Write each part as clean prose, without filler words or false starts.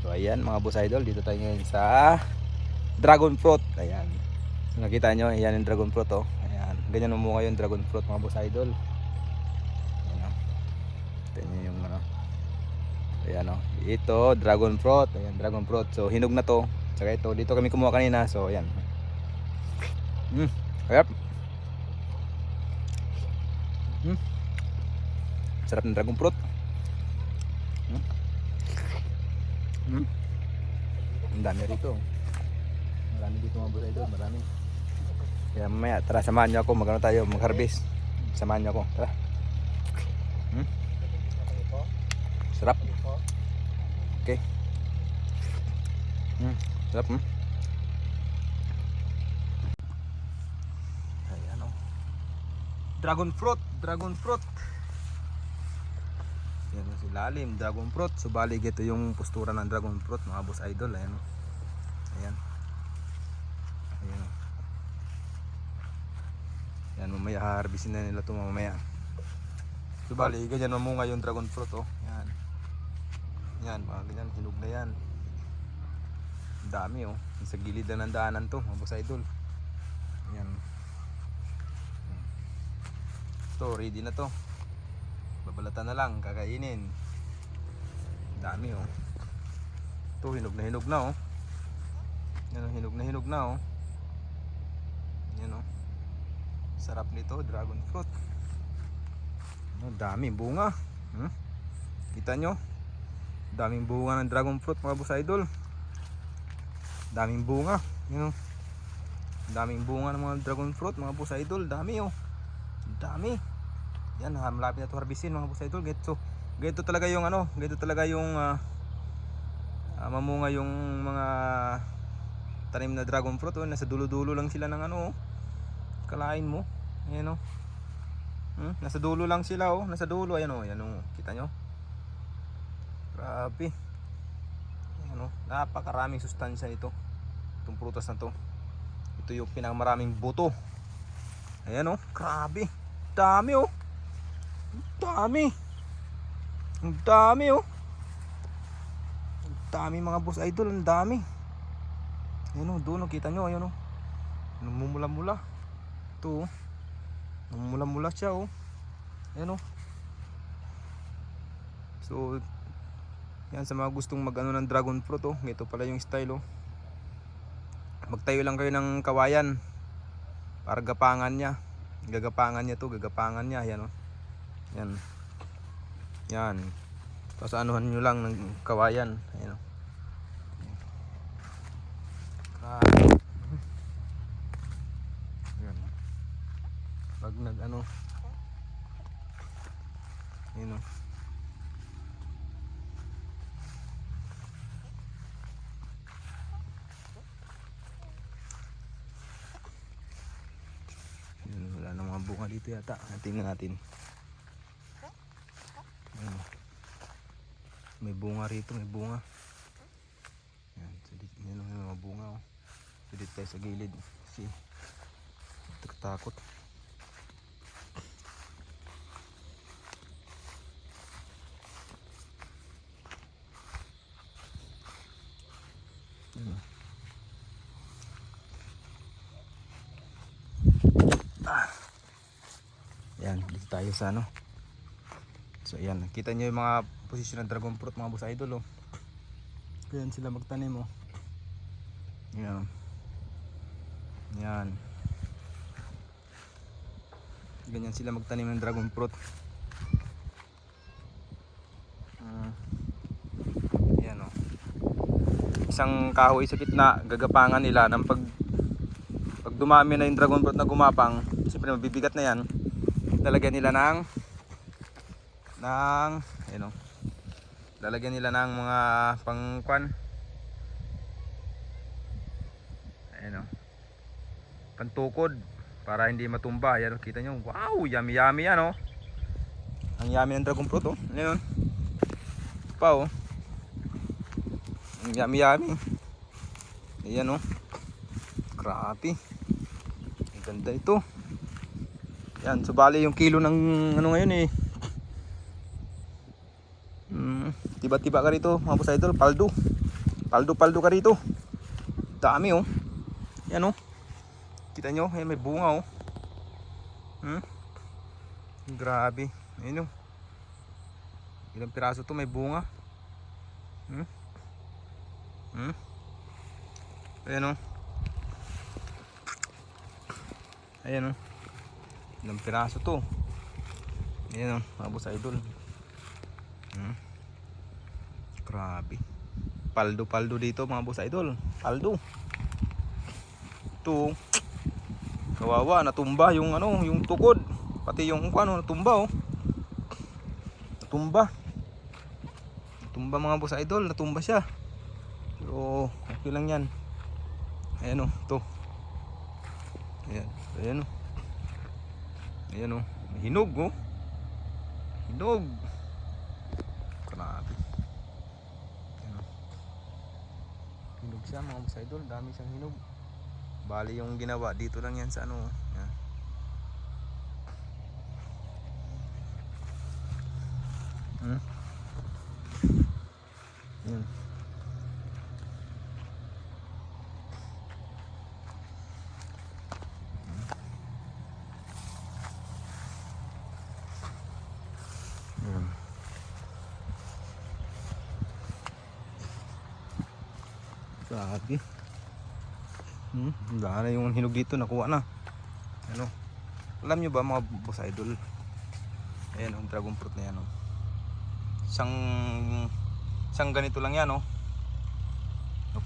So ayan mga boss idol, dito tayo ngayon sa dragon fruit. Ayan. So, nakita nyo, ayan yung dragon fruit oh. Ayan. Ganyan umunga yung dragon fruit mga boss idol. Ayan oh. Ito nyo yung ano. Ayan oh. Ito, dragon fruit. Ayan, dragon fruit. So hinog na to. Saka ito, dito kami kumuha kanina. So ayan. Sarap. Sarap ng dragon fruit. Ang dami rito. Marami dito mga boss idol, marami. Kaya mamaya, tara samahan nyo ako, magano tayo, mag-harvest. Samahan nyo ako, tara. Sarap. Okay. Sarap. Ayan o. Dragon fruit, dragon fruit. Yan si lalim, dragon fruit. So bali ito yung postura ng dragon fruit mga boss idol. Ayan o. Ayan. Ayan o. Yan, mamaya harvestin na nila ito mamaya. So bali, ganyan mamunga yung dragon fruit oh. Yan. Yan, mga ganyan, hinog na yan. Ang dami oh. Sa gilid na ng daanan to, mga boss idol. Yan. Ito, ready na to. Babalatan na lang, kakainin. Ang dami oh. Ito, hinog na oh. Yan, hinog na oh. Yan oh. Sarap nito, dragon fruit. Daming bunga. Kita nyo? Daming bunga ng dragon fruit mga boss idol. Daming bunga. You know? Daming bunga ng mga dragon fruit mga boss idol. Dami oh. Dami. Yan, malapit na ito harvestin mga boss idol. Ganito talaga yung ano, ganito talaga yung mamunga yung mga tanim na dragon fruit oh. Nasa dulo-dulo lang sila ng ano oh. Kalain mo. Ayan o. Nasa dulo lang sila oh. Nasa dulo. Ayan o. Ayan o. Kita nyo. Grabe. Ayan o. Napakaraming sustansya nito. Itong prutas na to. Ito yung pinakamaraming buto. Ayan o. Grabe. Dami o. Dami. Ang dami o. Ang dami mga boss idol. Ang dami. Ayan o. Doon o. Kita nyo. Ayan o. Namumula-mula. Ito mula siya oh. Ayan oh. So yan sa mga gustong mag-ano ng dragon fruit oh. Ito pala yung style oh. Magtayo lang kayo ng kawayan para gapangan niya. Gagapangan niya to, gagapangan niya. Ayan oh. Yan. Yan. Tapos anuhan nyo lang ng kawayan. Ayan oh. Pag nag ano yun o yun, wala na mga bunga dito yata. Tingnan natin. Yun. May bunga rito, may bunga. Yan, so dito yun yung mga bunga o. So dito tayo sa gilid kasi takot. Yan, dito tayo sa ano. So ayan, kita nyo yung mga posisyon ng dragon fruit mga boss idol oh. Ayan sila magtanim oh. Yan. Yan. Ganyan sila magtanim ng dragon fruit. Yan oh. Isang kahoy sa gitna, gagapangan nila ng pag dumami na yung dragon fruit na gumapang, siyempre mabibigat na yan. Lalagyan nila ng ano, lalagyan nila ng mga pangkwan. Ayan o. Pantukod para hindi matumba. Ayan o, kita nyo. Wow, yummy yummy yan o. Ang yummy ng dragon fruit o. Ayan o. Pa o. Ang yummy yummy. Ayan o. Grabe. Ang ganda ito. Yan, so bali yung kilo ng ano ngayon eh. Tiba-tiba ka rito mga boss idol, paldo. Paldo-paldo ka rito. Dami oh. Yan oh. Kita nyo, ayan, may bunga oh. Grabe. Ayun oh. Ilang piraso to may bunga. Ayan oh. Ayan oh. Ilang piraso to. Ayan oh, mga boss idol. Grabe. Paldo-paldo dito mga boss idol. Paldo. Ito. Kawawa, natumba yung ano, yung tukod. Pati yung ano, natumba oh. Natumba. Natumba mga boss idol, natumba siya. Pero okay lang yan. Ayan oh, to. Ayan, ayan oh. Ayan oh, hinog oh. Hinog. Grabe. Ayan oh. Hinog siya mga boss idol, dami siyang hinog. Bali yung ginawa dito lang yan sa ano. Yan. Yan. Yan. Grabe. Wala na yung hinog dito, nakuha na. Ano? Alam nyo ba mga boss idol? Ayan ang dragon fruit na yan oh. Isang ganito lang yan oh.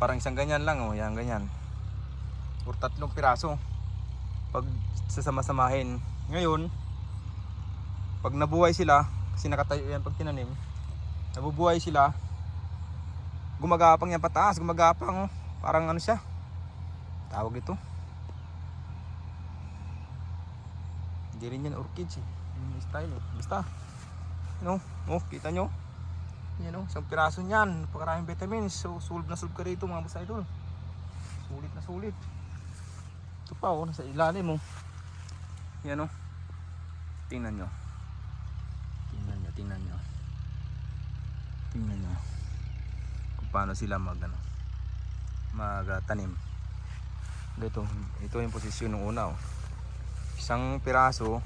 Parang isang ganyan lang oh, yan ganyan. Or 3 piraso. Pag sasama-samahin. Ngayon, pag nabuhay sila, kasi nakatayo yan pag tinanim, nabubuhay sila, gumagapang yan pataas, gumagapang oh. Parang ano siya, tawag ito, hindi rin yan orchids eh, yung style eh. Basta no, oh, kita nyo yan oh, isang piraso nyan, napakaraming vitamins. So sulb na sulb ka rito mga boss idol, sulit na sulit. Ito pa oh, nasa ilalim oh. Yan oh, tingnan nyo, tingnan nyo kung paano sila magtanim. Ito yung posisyon ng una oh. Isang piraso.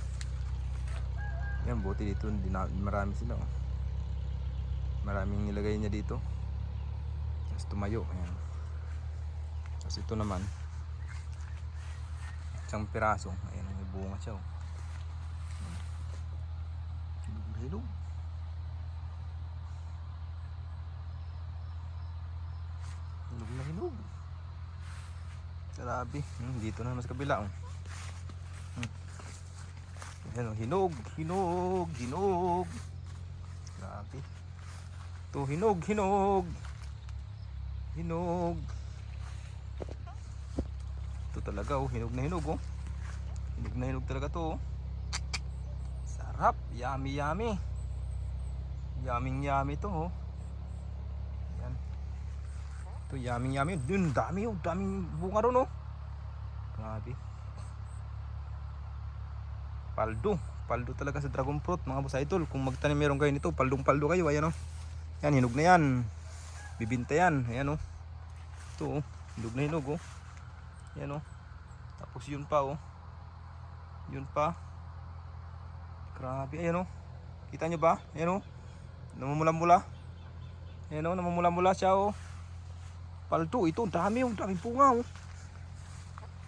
Yan, buti dito marami sila oh. Maraming nilagay niya dito. Tapos tumayo. Ayan. Tapos ito naman, isang piraso. Ayan, may bunga siya oh. Hilog. Hinog na hinog. Grabe. Dito na mas kabila oh. Ayan oh, hinog. Grabe. Ito hinog. Ito talaga oh, hinog na hinog oh. Hinog na hinog talaga to oh. Sarap, yummy. Yummy to oh. Ayan. Ito yummy. Dun dami oh, daming bunga ron oh. Grabe. Paldo talaga sa dragon fruit mga boss idol. Kung magtanim meron kayo nito, paldo kayo. Ayan oh. Yan, hinog na yan. Bibinta yan. Ayan oh. Ito oh, hinog oh. Ayan oh. Tapos yun pa oh. Yun pa. Grabe, ayan oh. Kita nyo ba? Ayan oh. Namumula-mula. Ayan oh, namumula-mula siya oh. Paldo, ito, daming bunga oh.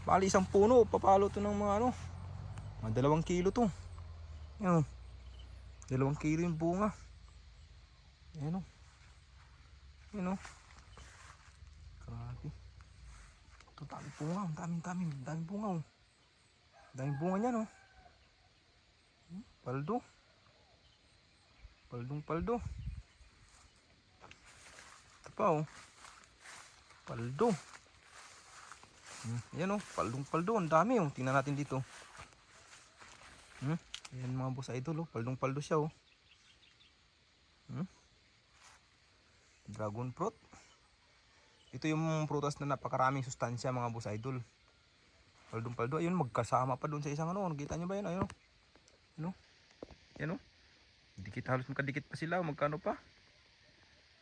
Bali isang puno, papalo to ng mga ano, mga 2 kilo to. Ayan oh. 2 kilo yung bunga. Ayan oh. Ayan oh. Grabe. Ito, daming bunga, daming bunga oh. Daming bunga niyan oh. Paldo. Paldo. Ito pa oh. Paldo. Ayan oh, paldo. Ang dami oh. Tingnan natin dito. Ayan mga boss idol oh. Paldo siya oh. Dragon fruit. Ito yung prutas na napakaraming sustansya mga boss idol. Paldo. Ayun, magkasama pa doon sa isang ano. Nakita nyo ba yun? Ayun oh. Yan o. Halos magkadikit pa sila. Magkano pa?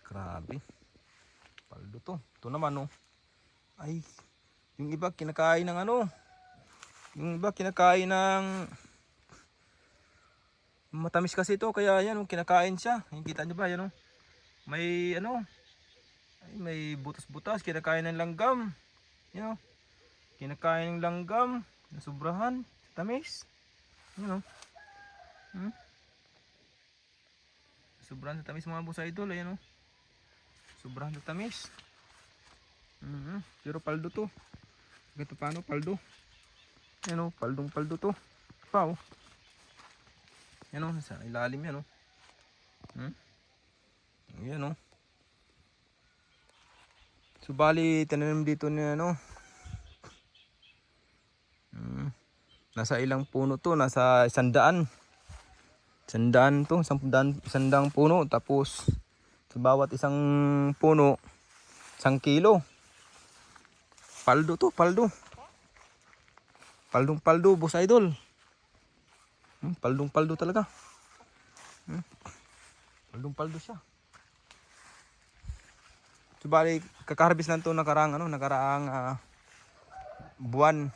Grabe. Paldo. Paldo to. Ito naman oh. Ay, yung iba kinakain ng ano. Yung iba kinakain ng matamis kasi ito, kaya yan oh, kinakain siya. Yung kita niyo ba yan oh? May ano? Ay, may butas-butas, kinakain ng langgam. Yan oh. Kinakain ng langgam, nasubrahan, tamis. Yan oh. Sobrang sa tamis mga boss idol, ayan oh. Sobrang sa tamis. Pero paldo to. Ganito paano paldo? Ayan oh, paldong paldo to. Pa oh. Ayan oh, sa ilalim yan oh. Ayan oh. So bali tinanim dito ni ano. Nasa ilang puno to, nasa 100. 100 to, 100 puno, tapos sa bawat isang puno 1 kilo. Paldo to, paldo. Paldong paldo, boss idol. Paldong paldo talaga. Paldong paldo siya. So bali kakaharbis lang to nakaraang buwan.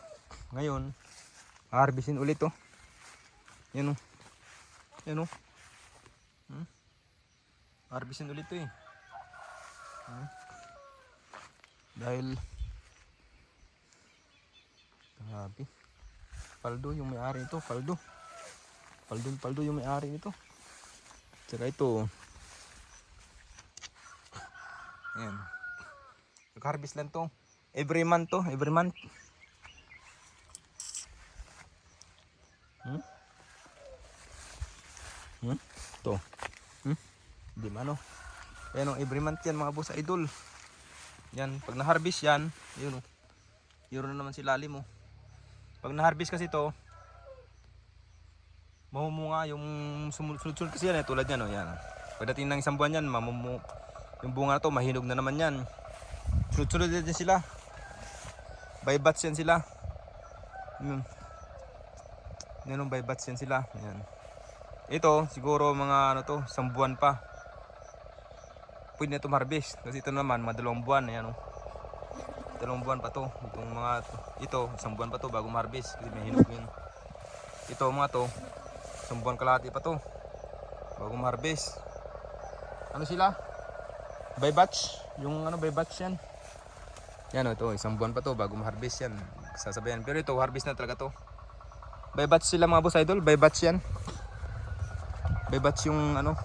Ngayon harbisin ulit to. Yan oh. Yan oh. Harbisin ulit to eh. Dahil grabe. Paldo yung may-ari nito, paldo. Paldo yung may-ari nito. Tsaka ito. Ayan. Nag-harvest lang to. Every month to, every month. To. Di man oh. Ayan oh, every month yan mga boss idol. Yan, pag na-harvest yan, yun oh. Yun na naman si lalim oh. Pag na-harvest kasi to, mamumunga yung sunod-sunod kasi yan eh, tulad yan oh, yan. Pagdating ng isang buwan yan, yung bunga na to, mahinog na naman yan. Sunod-sunod din sila. By batch yan sila. Yan by batch yan sila. Yan. Ito, siguro mga ano to, 1 buwan pa. Pwede na ito harvest. Kasi ito naman, mga 2 buwan. Ayan, oh. 2 buwan pa to. Itong mga, ito, 1 buwan pa to bago harvest. Kasi may hinog yun. Ito, mga to, 1 buwan kalahati pa to bago harvest. Ano sila? By batch. Yung ano, by batch yan. Yan, oh, ito, 1 buwan pa to bago harvest yan. Sasabayan. Pero ito, harvest na talaga to. By batch sila mga boss idol. By batch yan. By batch yung ano,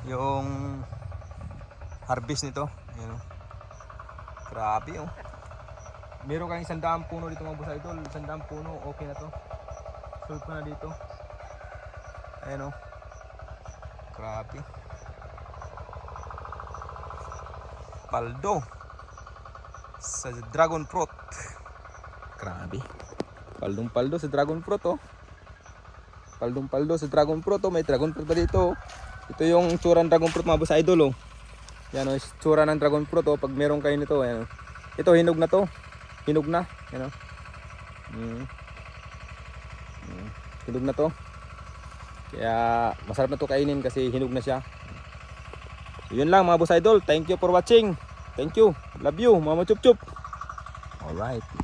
yung harvest nito. Ayan oh. Grabe oh. Meron kang 100 puno dito mga boss idol. 100 puno, okay na to. Sulp na dito. Ayan oh. Grabe. Paldo sa dragon fruit. Grabe. Paldong paldo sa dragon fruit oh. Paldong paldo sa dragon fruit oh. May dragon fruit pa dito oh. Ito yung tsura ng dragon fruit mga boss idol oh. Yan oh, tsura ng dragon fruit oh. Pag meron kayo nito, ayan oh. Ito hinog na to. Hinog na, yan oh. Hinog na to. Kaya masarap na to kainin kasi hinog na siya. So, yun lang mga boss idol. Thank you for watching. Thank you. Love you, Mama Chup Chup. Alright.